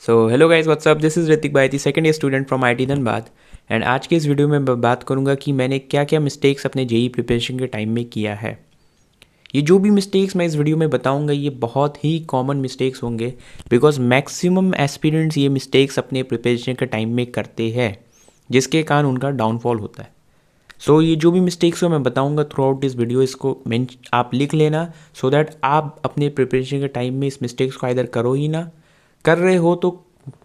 So hello guys what's up, this is Hrithik भाई, second year student from IT Dhanbad. And आज के इस वीडियो में मैं बात करूंगा कि मैंने क्या क्या मिस्टेक्स अपने जेई प्रिपरेशन के टाइम में किया है। ये जो भी मिस्टेक्स मैं इस वीडियो में बताऊंगा ये बहुत ही कॉमन मिस्टेक्स होंगे, बिकॉज मैक्सिमम एस्पिरेंट्स ये मिस्टेक्स अपने प्रिपरेशन के टाइम में करते हैं, जिसके कारण उनका डाउनफॉल होता है। सो ये जो भी मिस्टेक्स को मैं बताऊंगा थ्रू आउट दिस वीडियो, इसको आप लिख लेना सो दैट आप अपने प्रिपरेशन के टाइम में इस मिस्टेक्स को आइदर करो ही ना, कर रहे हो तो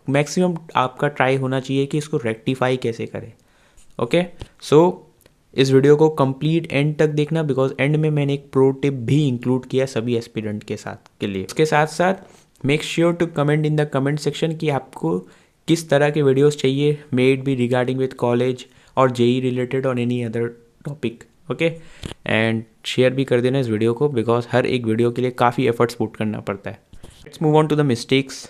मैक्सिमम आपका ट्राई होना चाहिए कि इसको रेक्टिफाई कैसे करें। ओके, सो इस वीडियो को कंप्लीट एंड तक देखना, बिकॉज एंड में मैंने एक प्रो टिप भी इंक्लूड किया सभी एस्पिरेंट के साथ के लिए। उसके साथ साथ make sure to comment in the comment section कि आपको किस तरह के वीडियोस चाहिए, maybe regarding with college और जेई रिलेटेड और any other topic. Okay, and share भी कर देना इस वीडियो को, बिकॉज हर एक वीडियो के लिए काफ़ी एफर्ट्स पुट करना पड़ता है। Let's move on to the mistakes.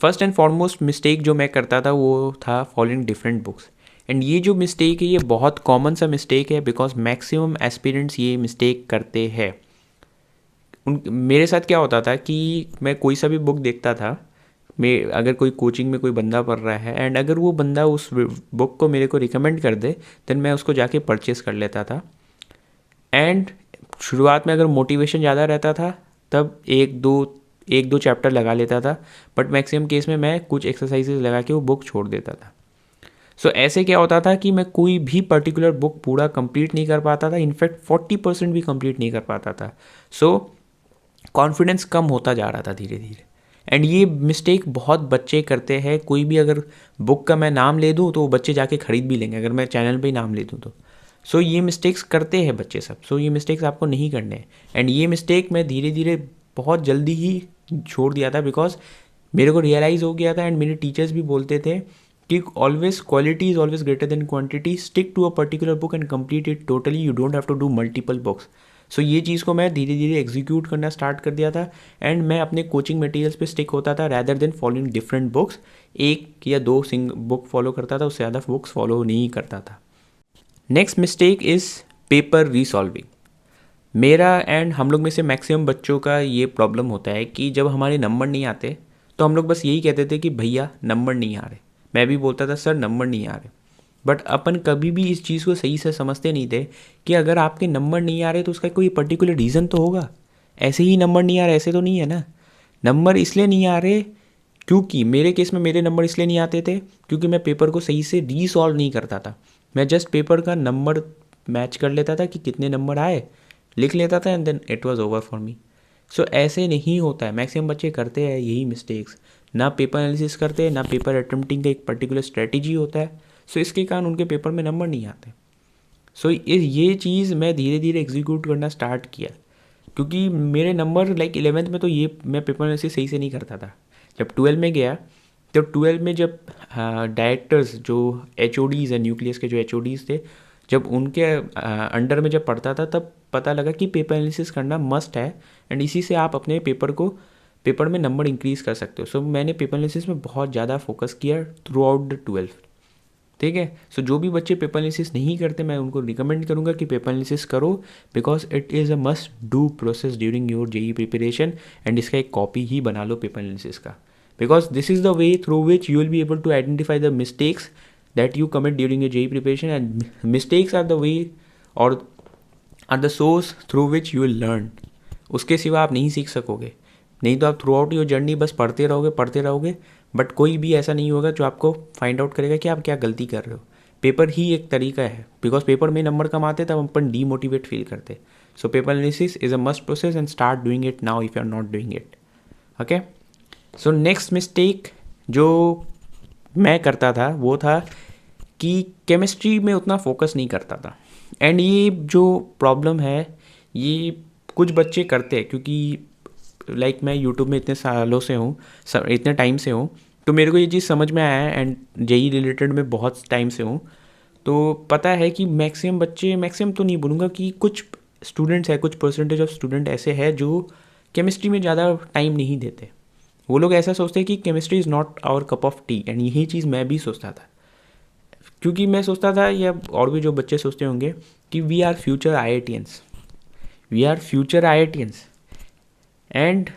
First and foremost mistake जो मैं करता था वो था फॉलोइंग डिफरेंट बुक्स। एंड ये जो मिस्टेक है ये बहुत कॉमन सा मिस्टेक है, बिकॉज मैक्सिमम एस्पिरेंट्स ये मिस्टेक करते हैं। मेरे साथ क्या होता था कि मैं कोई सा भी बुक देखता था, मैं अगर कोई कोचिंग में कोई बंदा पढ़ रहा है एंड अगर वो बंदा उस बुक को मेरे को रिकमेंड कर दे, देन मैं उसको जाके परचेस कर लेता था। एंड शुरुआत में अगर मोटिवेशन ज़्यादा रहता था तब एक दो चैप्टर लगा लेता था, बट मैक्सिमम केस में मैं कुछ एक्सरसाइजेज लगा के वो बुक छोड़ देता था। सो ऐसे क्या होता था कि मैं कोई भी पर्टिकुलर बुक पूरा कंप्लीट नहीं कर पाता था, इनफैक्ट 40% भी कंप्लीट नहीं कर पाता था। सो कॉन्फिडेंस कम होता जा रहा था धीरे धीरे। एंड ये मिस्टेक बहुत बच्चे करते हैं। कोई भी अगर बुक का मैं नाम ले दूँ तो वो बच्चे जाके खरीद भी लेंगे, अगर मैं चैनल पे ही नाम ले दूँ तो। सो ये मिस्टेक्स करते हैं बच्चे सब। सो ये मिस्टेक्स आपको नहीं करने हैं। एंड ये मिस्टेक मैं धीरे धीरे बहुत जल्दी ही छोड़ दिया था, बिकॉज मेरे को रियलाइज़ हो गया था एंड मेरे टीचर्स भी बोलते थे कि always quality is always greater than quantity, stick to a particular book and complete it totally, you don't have to do multiple books. So ये चीज़ को मैं धीरे धीरे एग्जीक्यूट करना स्टार्ट कर दिया था एंड मैं अपने कोचिंग मटेरियल्स पे स्टिक होता था rather than following different books. एक या दो बुक फॉलो करता था, उससे ज़्यादा बुक्स फॉलो नहीं करता था। Next mistake is paper resolving. मेरा एंड हम लोग में से मैक्सिमम बच्चों का ये प्रॉब्लम होता है कि जब हमारे नंबर नहीं आते तो हम लोग बस यही कहते थे कि भैया नंबर नहीं आ रहे। मैं भी बोलता था सर नंबर नहीं आ रहे, बट अपन कभी भी इस चीज़ को सही से समझते नहीं थे कि अगर आपके नंबर नहीं आ रहे तो उसका कोई पर्टिकुलर रीज़न तो होगा। ऐसे ही नंबर नहीं आ रहे ऐसे तो नहीं है ना। नंबर इसलिए नहीं आ रहे क्योंकि मेरे केस में मेरे नंबर इसलिए नहीं आते थे क्योंकि मैं पेपर को सही से रीसॉल्व नहीं करता था। मैं जस्ट पेपर का नंबर मैच कर लेता था कि कितने नंबर आए, लिख लेता था and then it was over for me. So ऐसे नहीं होता है। मैक्सिमम बच्चे करते हैं यही मिस्टेक्स, ना पेपर एनालिसिस करते हैं, ना पेपर अटेम्प्टिंग का एक पर्टिकुलर स्ट्रेटेजी होता है। सो इसके कारण उनके पेपर में नंबर नहीं आते। सो ये चीज़ मैं धीरे धीरे एग्जीक्यूट करना स्टार्ट किया, क्योंकि मेरे नंबर लाइक 11th में तो ये मैं पेपर एनालिसिस सही से नहीं करता था। जब 12 में गया तो 12 में जब डायरेक्टर्स जो HODs हैं, न्यूक्लियस के जो HODs थे, जब उनके अंडर में जब पढ़ता था तब पता लगा कि पेपर एनालिसिस करना मस्ट है एंड इसी से आप अपने पेपर में नंबर इंक्रीज़ कर सकते हो। सो मैंने पेपर एनालिसिस में बहुत ज़्यादा फोकस किया थ्रू आउट द 12th। ठीक है, सो जो भी बच्चे पेपर एनालिसिस नहीं करते मैं उनको रिकमेंड करूँगा कि पेपर एनालिसिस करो, because it is a must do process during your JEE preparation. And इसका एक कॉपी ही बना लो पेपर एनालिसिस का, because this is the way through which you will be able to identify the mistakes that you commit during your JEE preparation, and mistakes are the way or are the source through which you will learn. उसके सिवा आप नहीं सीख सकोगे। नहीं तो आप through out your journey बस पढ़ते रहोगे, बट कोई भी ऐसा नहीं होगा जो आपको फाइंड आउट करेगा कि आप क्या गलती कर रहे हो। पेपर ही एक तरीका है, बिकॉज पेपर में नंबर कम आते तब अपन डीमोटिवेट फील करते। So paper analysis is a must process and start doing it now if you are not doing it. Okay, so next mistake जो मैं करता था वो था कि केमिस्ट्री में उतना फोकस नहीं करता था। एंड ये जो प्रॉब्लम है ये कुछ बच्चे करते हैं, क्योंकि लाइक मैं यूट्यूब में इतने सालों से हूँ, इतने टाइम से हूँ, तो मेरे को ये चीज़ समझ में आया है एंड जेई रिलेटेड में बहुत टाइम से हूँ, तो पता है कि मैक्सिमम बच्चे, मैक्सिमम तो नहीं बोलूँगा कि कुछ स्टूडेंट्स हैं, कुछ परसेंटेज ऑफ स्टूडेंट ऐसे हैं जो केमिस्ट्री में ज़्यादा टाइम नहीं देते। वो लोग ऐसा सोचते हैं कि chemistry is not our cup of tea, and यही चीज़ मैं भी सोचता था, क्योंकि मैं सोचता था या और भी जो बच्चे सोचते होंगे कि we are future IITians, we are future IITians and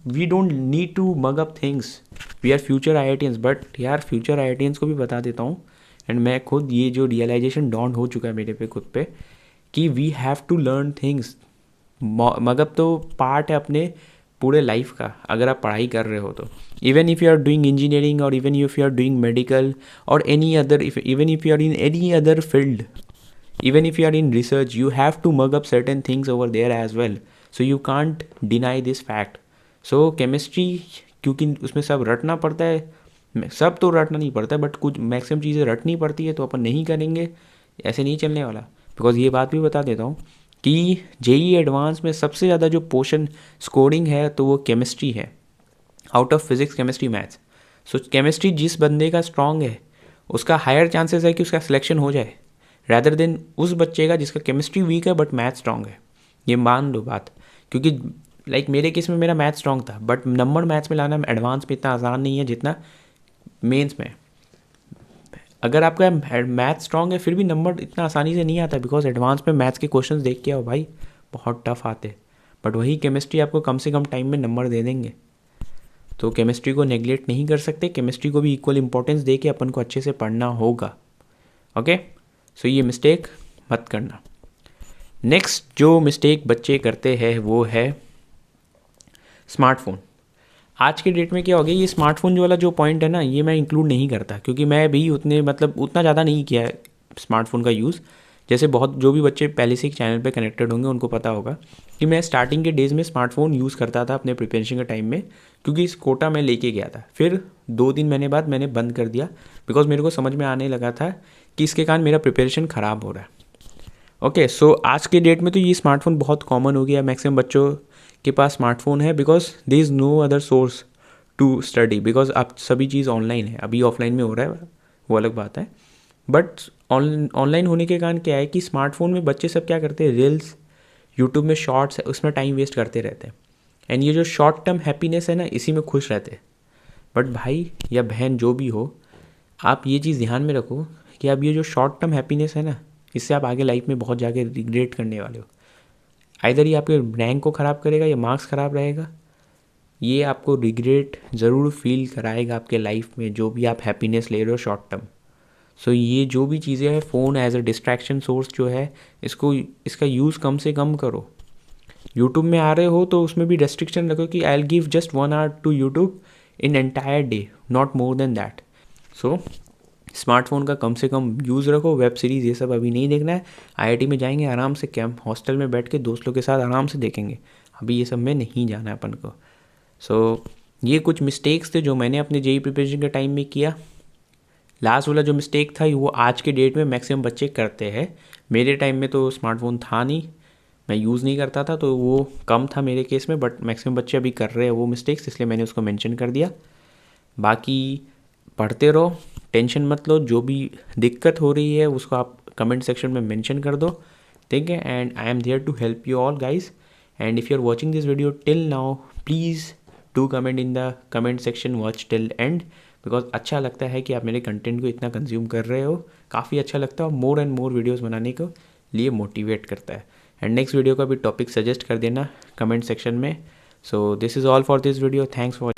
we don't need to mug up things, we are future IITians। But यार फ्यूचर IITians को भी बता देता हूँ, एंड मैं खुद ये जो रियलाइजेशन डॉन हो चुका है मेरे पे खुद पे, कि we have to learn things. Mug up तो पार्ट है अपने पूरे लाइफ का, अगर आप पढ़ाई कर रहे हो तो। Even if you are doing engineering, और even if you are doing medical, और any other, even if you are in any other field, even if you are in research, you have to mug up certain things over there as well, so you can't deny this fact. So chemistry, क्योंकि उसमें सब रटना पड़ता है, सब तो रटना नहीं पड़ता है बट कुछ मैक्सिमम चीज़ें रटनी पड़ती है, तो अपन नहीं करेंगे, ऐसे नहीं चलने वाला। बिकॉज ये बात भी बता देता हूँ कि JEE एडवांस में सबसे ज़्यादा जो पोर्शन स्कोरिंग है तो वो केमिस्ट्री है, out of physics, chemistry, maths. So chemistry जिस बंदे का स्ट्रॉन्ग है उसका हायर चांसेस है कि उसका सिलेक्शन हो जाए, रैदर देन उस बच्चे का जिसका केमिस्ट्री वीक है बट मैथ स्ट्रॉन्ग है। ये मान लो बात, क्योंकि लाइक मेरे केस में मेरा मैथ स्ट्रॉन्ग था, बट नंबर मैथ्स में लाना एडवांस में इतना आसान नहीं है जितना मेंस में। अगर आपका मैथ स्ट्रॉन्ग है फिर भी नंबर इतना आसानी से नहीं आता, बिकॉज एडवांस में मैथ्स के क्वेश्चंस देख के आओ भाई, बहुत टफ आते। बट वही केमिस्ट्री आपको कम से कम टाइम में नंबर दे देंगे। तो केमिस्ट्री को नेग्लेक्ट नहीं कर सकते, केमिस्ट्री को भी इक्वल इंपॉर्टेंस दे के अपन को अच्छे से पढ़ना होगा। ओके, सो ये मिस्टेक मत करना। नेक्स्ट जो मिस्टेक बच्चे करते हैं वो है स्मार्टफोन। आज के डेट में क्या हो गया, ये स्मार्टफोन जो वाला जो पॉइंट है ना, ये मैं इंक्लूड नहीं करता, क्योंकि मैं भी उतना ज़्यादा नहीं किया है स्मार्टफोन का यूज़। जैसे बहुत जो भी बच्चे पहले से एक चैनल पे कनेक्टेड होंगे उनको पता होगा कि मैं स्टार्टिंग के डेज़ में स्मार्टफोन यूज़ करता था अपने प्रिपरेशन के टाइम में, क्योंकि इस कोटा में लेके गया था। फिर 2-3 महीने बाद मैंने बंद कर दिया, बिकॉज मेरे को समझ में आने लगा था कि इसके कारण मेरा प्रिपरेशन ख़राब हो रहा है। ओके, सो आज के डेट में तो ये स्मार्टफोन बहुत कॉमन हो गया, मैक्सिमम बच्चों के पास स्मार्टफोन है, because there is no other source to study, because अब सभी चीज़ ऑनलाइन है। अभी ऑफलाइन में हो रहा है वो अलग बात है, बट ऑनलाइन होने के कारण क्या है कि स्मार्टफोन में बच्चे सब क्या करते हैं, रील्स, यूट्यूब में शॉर्ट्स है, उसमें टाइम वेस्ट करते रहते हैं। एंड ये जो शॉर्ट टर्म हैप्पीनेस है ना, इसी में खुश रहते हैं। बट भाई या बहन जो भी हो, आप ये चीज़ ध्यान में रखो कि अब ये जो शॉर्ट टर्म हैप्पीनेस है ना, इससे आप आगे लाइफ में बहुत जाके रिग्रेट करने वाले हो। आइदर ये आपके रैंक को ख़राब करेगा या मार्क्स ख़राब रहेगा, ये आपको रिग्रेट ज़रूर फील कराएगा आपके लाइफ में, जो भी आप हैप्पीनेस ले रहे हो शॉर्ट टर्म। सो ये जो भी चीज़ें हैं, phone as a distraction source जो है, इसका यूज़ कम से कम करो। यूट्यूब में आ रहे हो तो उसमें भी रेस्ट्रिक्शन रखो कि I will give just 1 hour to YouTube in entire day, not more than that. So smartphone का कम से कम यूज़ रखो। वेब सीरीज़ ये सब अभी नहीं देखना है, IIT में जाएंगे आराम से, कैंप हॉस्टल में बैठ के दोस्तों के साथ आराम से देखेंगे, अभी ये सब में नहीं जाना है अपन को। सो ये कुछ मिस्टेक्स थे जो मैंने अपने JEE प्रिपरेशन के टाइम में किया। लास्ट वाला जो मिस्टेक था वो आज के डेट में मैक्सिमम बच्चे करते हैं। मेरे टाइम में तो स्मार्टफोन था नहीं, मैं यूज़ नहीं करता था, तो वो कम था मेरे केस में, बट मैक्सिमम बच्चे अभी कर रहे हैं वो मिस्टेक्स, इसलिए मैंने उसको मेंशन कर दिया। बाकी पढ़ते रहो, टेंशन मत लो, जो भी दिक्कत हो रही है उसको आप कमेंट सेक्शन में मेंशन कर दो, ठीक है। And I am there to help you all guys. And if you are watching this video till now, please do comment in the comment section, watch till end, because अच्छा लगता है कि आप मेरे कंटेंट को इतना कंज्यूम कर रहे हो, काफ़ी अच्छा लगता है, और मोर एंड मोर वीडियोज़ बनाने को लिए मोटिवेट करता है। एंड नेक्स्ट वीडियो का भी टॉपिक सजेस्ट कर देना कमेंट सेक्शन में। So this is all for this video, thanks for